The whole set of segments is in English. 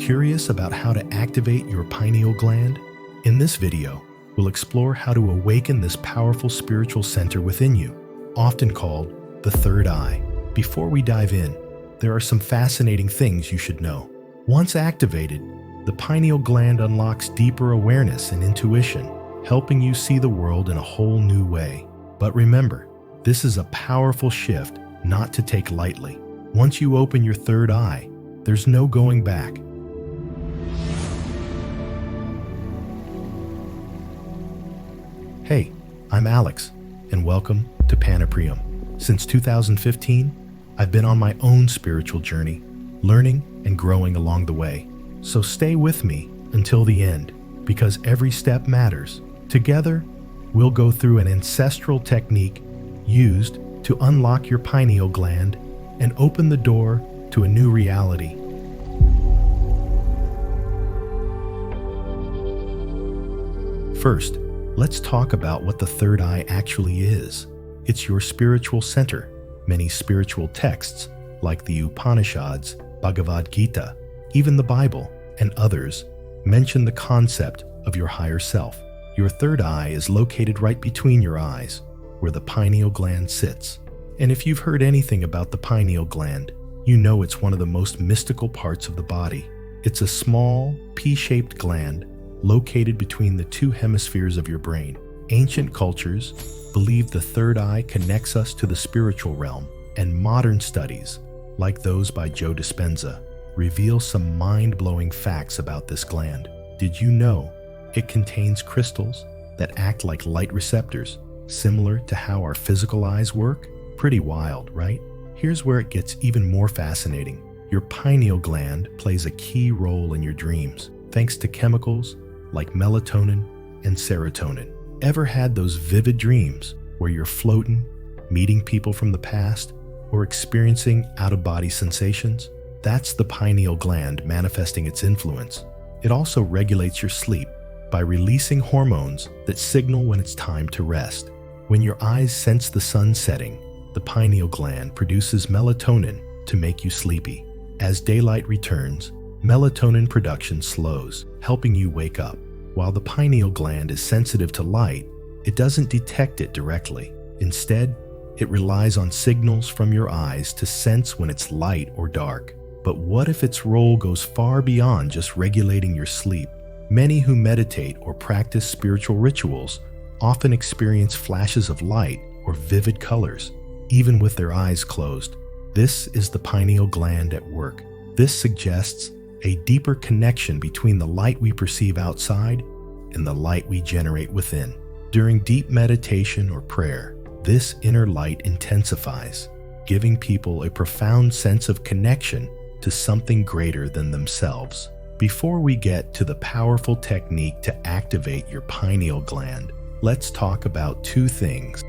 Curious about how to activate your pineal gland? In this video, we'll explore how to awaken this powerful spiritual center within you, often called the third eye. Before we dive in, there are some fascinating things you should know. Once activated, the pineal gland unlocks deeper awareness and intuition, helping you see the world in a whole new way. But remember, this is a powerful shift not to take lightly. Once you open your third eye, there's no going back. Hey, I'm Alex, and welcome to Panopreum. Since 2015, I've been on my own spiritual journey, learning and growing along the way. So stay with me until the end, because every step matters. Together, we'll go through an ancestral technique used to unlock your pineal gland and open the door to a new reality. First, let's talk about what the third eye actually is. It's your spiritual center. Many spiritual texts, like the Upanishads, Bhagavad Gita, even the Bible, and others, mention the concept of your higher self. Your third eye is located right between your eyes, where the pineal gland sits. And if you've heard anything about the pineal gland, you know it's one of the most mystical parts of the body. It's a small, pea-shaped gland located between the two hemispheres of your brain. Ancient cultures believe the third eye connects us to the spiritual realm, and modern studies, like those by Joe Dispenza, reveal some mind-blowing facts about this gland. Did you know it contains crystals that act like light receptors, similar to how our physical eyes work? Pretty wild, right? Here's where it gets even more fascinating. Your pineal gland plays a key role in your dreams, thanks to chemicals like melatonin and serotonin. Ever had those vivid dreams where you're floating, meeting people from the past, or experiencing out-of-body sensations? That's the pineal gland manifesting its influence. It also regulates your sleep by releasing hormones that signal when it's time to rest. When your eyes sense the sun setting, the pineal gland produces melatonin to make you sleepy. As daylight returns, melatonin production slows, helping you wake up. While the pineal gland is sensitive to light, it doesn't detect it directly. Instead, it relies on signals from your eyes to sense when it's light or dark. But what if its role goes far beyond just regulating your sleep? Many who meditate or practice spiritual rituals often experience flashes of light or vivid colors, even with their eyes closed. This is the pineal gland at work. This suggests a deeper connection between the light we perceive outside and the light we generate within. During deep meditation or prayer, this inner light intensifies, giving people a profound sense of connection to something greater than themselves. Before we get to the powerful technique to activate your pineal gland, let's talk about two things.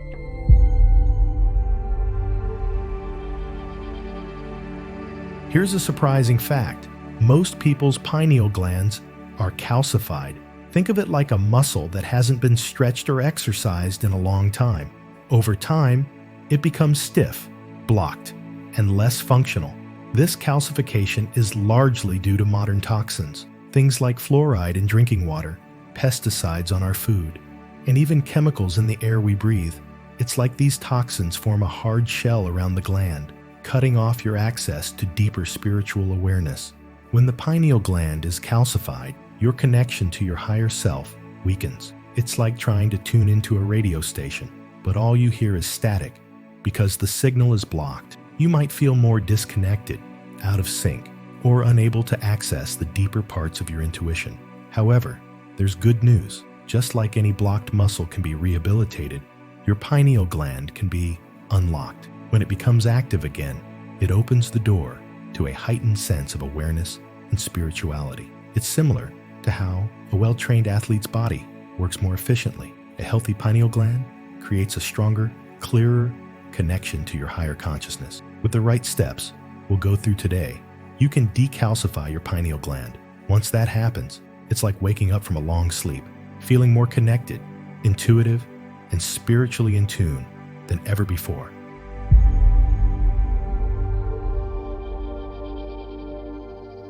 Here's a surprising fact. Most people's pineal glands are calcified. Think of it like a muscle that hasn't been stretched or exercised in a long time. Over time, it becomes stiff, blocked, and less functional. This calcification is largely due to modern toxins, things like fluoride in drinking water, pesticides on our food, and even chemicals in the air we breathe. It's like these toxins form a hard shell around the gland, cutting off your access to deeper spiritual awareness. When the pineal gland is calcified, your connection to your higher self weakens. It's like trying to tune into a radio station, but all you hear is static because the signal is blocked. You might feel more disconnected, out of sync, or unable to access the deeper parts of your intuition. However, there's good news. Just like any blocked muscle can be rehabilitated, your pineal gland can be unlocked. When it becomes active again, it opens the door to a heightened sense of awareness and spirituality. It's similar to how a well-trained athlete's body works more efficiently. A healthy pineal gland creates a stronger, clearer connection to your higher consciousness. With the right steps we'll go through today, you can decalcify your pineal gland. Once that happens, it's like waking up from a long sleep, feeling more connected, intuitive, and spiritually in tune than ever before.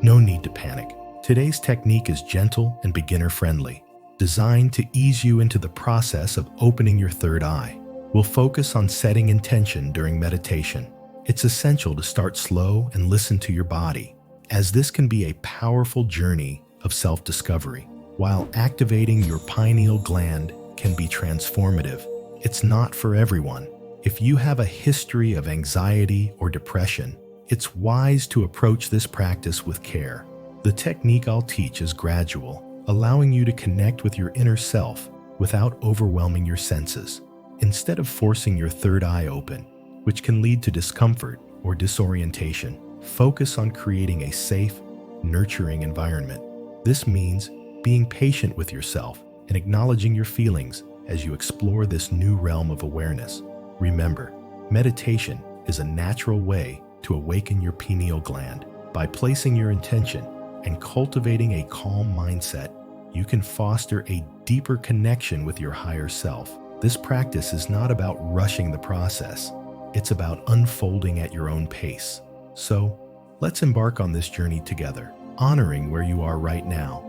No need to panic. Today's technique is gentle and beginner-friendly, designed to ease you into the process of opening your third eye. We'll focus on setting intention during meditation. It's essential to start slow and listen to your body, as this can be a powerful journey of self-discovery. While activating your pineal gland can be transformative, it's not for everyone. If you have a history of anxiety or depression, it's wise to approach this practice with care. The technique I'll teach is gradual, allowing you to connect with your inner self without overwhelming your senses. Instead of forcing your third eye open, which can lead to discomfort or disorientation, focus on creating a safe, nurturing environment. This means being patient with yourself and acknowledging your feelings as you explore this new realm of awareness. Remember, meditation is a natural way to awaken your pineal gland. By placing your intention and cultivating a calm mindset, you can foster a deeper connection with your higher self. This practice is not about rushing the process. It's about unfolding at your own pace. So, let's embark on this journey together, honoring where you are right now.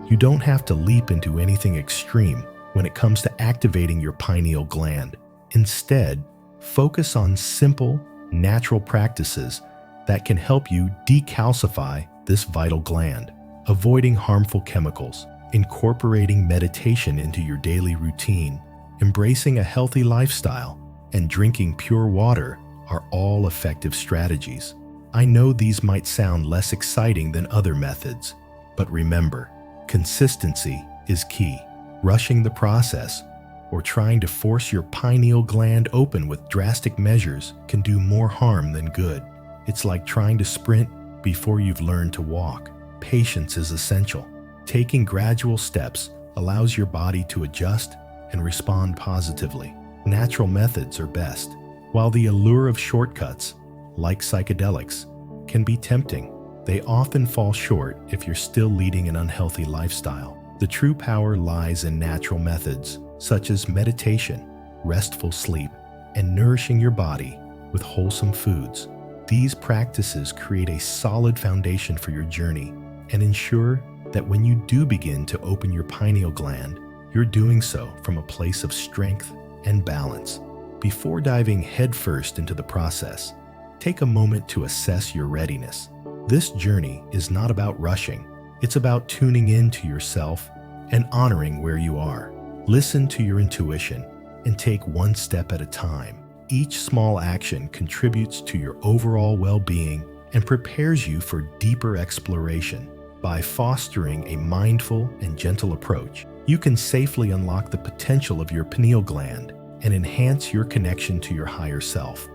You don't have to leap into anything extreme when it comes to activating your pineal gland. Instead, focus on simple, natural practices that can help you decalcify this vital gland. Avoiding harmful chemicals, incorporating meditation into your daily routine, embracing a healthy lifestyle, and drinking pure water are all effective strategies. I know these might sound less exciting than other methods, but remember, consistency is key. Rushing the process or trying to force your pineal gland open with drastic measures can do more harm than good. It's like trying to sprint before you've learned to walk. Patience is essential. Taking gradual steps allows your body to adjust and respond positively. Natural methods are best. While the allure of shortcuts, like psychedelics, can be tempting, they often fall short if you're still leading an unhealthy lifestyle. The true power lies in natural methods, such as meditation, restful sleep, and nourishing your body with wholesome foods. These practices create a solid foundation for your journey and ensure that when you do begin to open your pineal gland, you're doing so from a place of strength and balance. Before diving headfirst into the process, take a moment to assess your readiness. This journey is not about rushing. It's about tuning in to yourself and honoring where you are. Listen to your intuition and take one step at a time. Each small action contributes to your overall well-being and prepares you for deeper exploration. By fostering a mindful and gentle approach, you can safely unlock the potential of your pineal gland and enhance your connection to your higher self.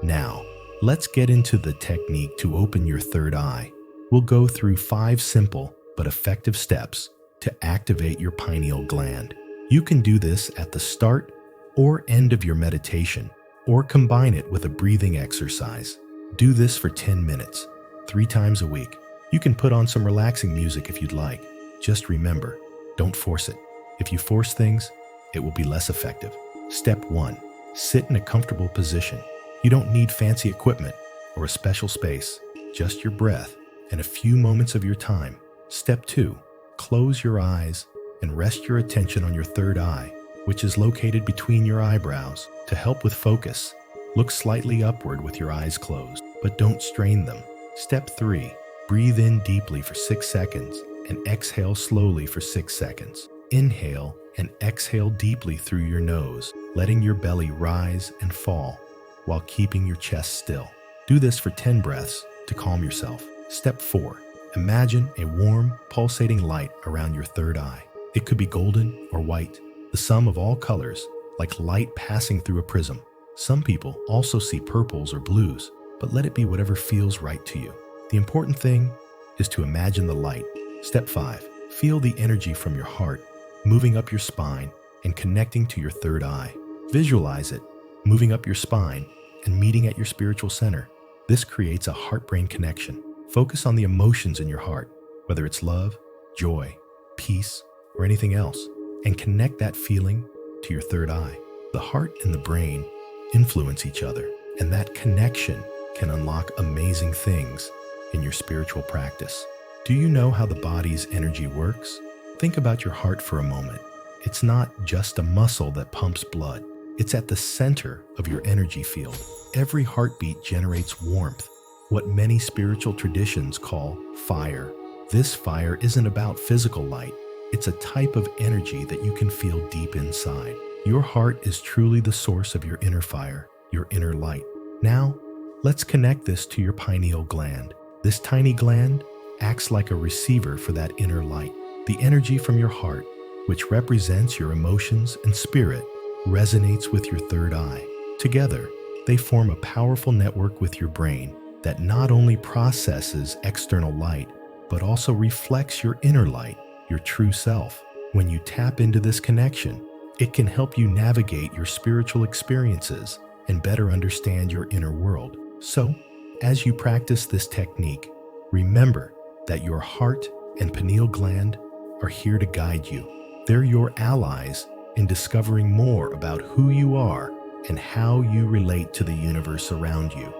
Now, let's get into the technique to open your third eye. We'll go through 5 simple but effective steps to activate your pineal gland. You can do this at the start or end of your meditation, or combine it with a breathing exercise. Do this for 10 minutes, 3 times a week. You can put on some relaxing music if you'd like. Just remember, don't force it. If you force things, it will be less effective. Step 1. Sit in a comfortable position. You don't need fancy equipment or a special space, just your breath and a few moments of your time. Step 2. Close your eyes and rest your attention on your third eye, which is located between your eyebrows. To help with focus, look slightly upward with your eyes closed, but don't strain them. Step 3. Breathe in deeply for 6 seconds and exhale slowly for 6 seconds. Inhale and exhale deeply through your nose, letting your belly rise and fall while keeping your chest still. Do this for 10 breaths to calm yourself. Step 4. Imagine a warm, pulsating light around your third eye. It could be golden or white, the sum of all colors, like light passing through a prism. Some people also see purples or blues, but let it be whatever feels right to you. The important thing is to imagine the light. Step 5. Feel the energy from your heart, moving up your spine and connecting to your third eye. Visualize it, moving up your spine and meeting at your spiritual center. This creates a heart-brain connection. Focus on the emotions in your heart, whether it's love, joy, peace, or anything else, and connect that feeling to your third eye. The heart and the brain influence each other, and that connection can unlock amazing things in your spiritual practice. Do you know how the body's energy works? Think about your heart for a moment. It's not just a muscle that pumps blood. It's at the center of your energy field. Every heartbeat generates warmth, what many spiritual traditions call fire. This fire isn't about physical light. It's a type of energy that you can feel deep inside. Your heart is truly the source of your inner fire, your inner light. Now, let's connect this to your pineal gland. This tiny gland acts like a receiver for that inner light. The energy from your heart, which represents your emotions and spirit, resonates with your third eye. Together, they form a powerful network with your brain that not only processes external light, but also reflects your inner light, your true self. When you tap into this connection, it can help you navigate your spiritual experiences and better understand your inner world. So, as you practice this technique, remember that your heart and pineal gland are here to guide you. They're your allies in discovering more about who you are and how you relate to the universe around you.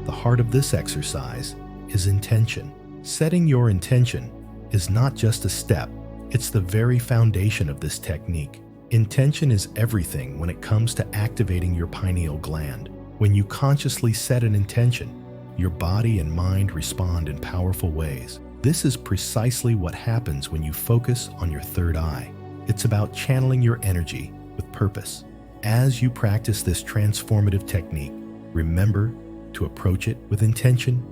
The heart of this exercise is intention. Setting your intention is not just a step, it's the very foundation of this technique. Intention is everything when it comes to activating your pineal gland. When you consciously set an intention, your body and mind respond in powerful ways. This is precisely what happens when you focus on your third eye. It's about channeling your energy with purpose. As you practice this transformative technique, remember to approach it with intention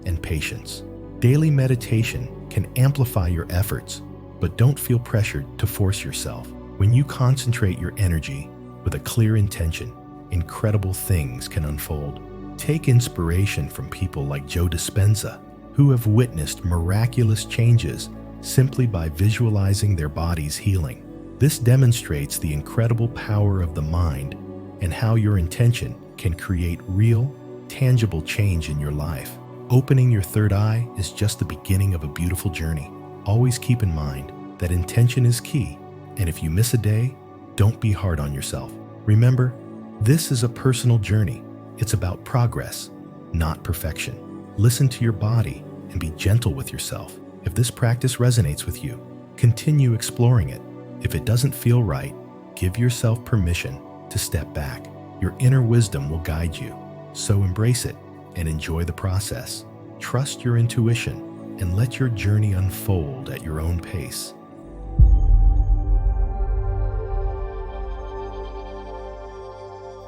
and patience. Daily meditation can amplify your efforts, but don't feel pressured to force yourself. When you concentrate your energy with a clear intention, incredible things can unfold. Take inspiration from people like Joe Dispenza, who have witnessed miraculous changes simply by visualizing their body's healing. This demonstrates the incredible power of the mind and how your intention can create real, tangible change in your life. Opening your third eye is just the beginning of a beautiful journey. Always keep in mind that intention is key, and if you miss a day, don't be hard on yourself. Remember, this is a personal journey. It's about progress, not perfection. Listen to your body and be gentle with yourself. If this practice resonates with you, continue exploring it. If it doesn't feel right, give yourself permission to step back. Your inner wisdom will guide you, so embrace it and enjoy the process. Trust your intuition and let your journey unfold at your own pace.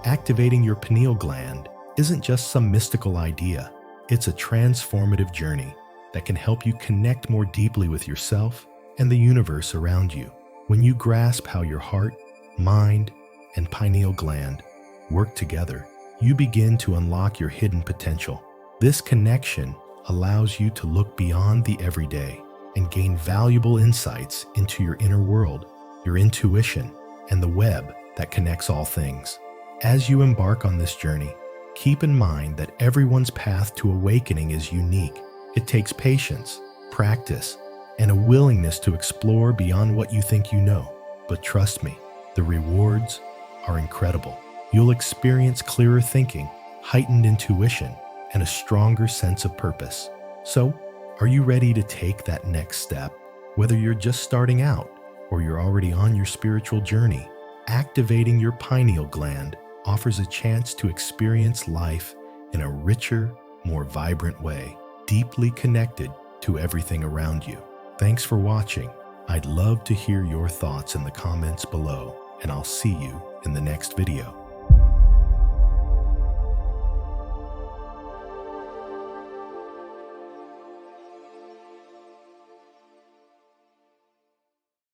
Activating your pineal gland isn't just some mystical idea. It's a transformative journey that can help you connect more deeply with yourself and the universe around you. When you grasp how your heart, mind, and pineal gland work together, you begin to unlock your hidden potential. This connection allows you to look beyond the everyday and gain valuable insights into your inner world, your intuition, and the web that connects all things. As you embark on this journey, keep in mind that everyone's path to awakening is unique. It takes patience, practice, and a willingness to explore beyond what you think you know. But trust me, the rewards are incredible. You'll experience clearer thinking, heightened intuition, and a stronger sense of purpose. So, are you ready to take that next step? Whether you're just starting out or you're already on your spiritual journey, activating your pineal gland offers a chance to experience life in a richer, more vibrant way, deeply connected to everything around you. Thanks for watching. I'd love to hear your thoughts in the comments below, and I'll see you in the next video.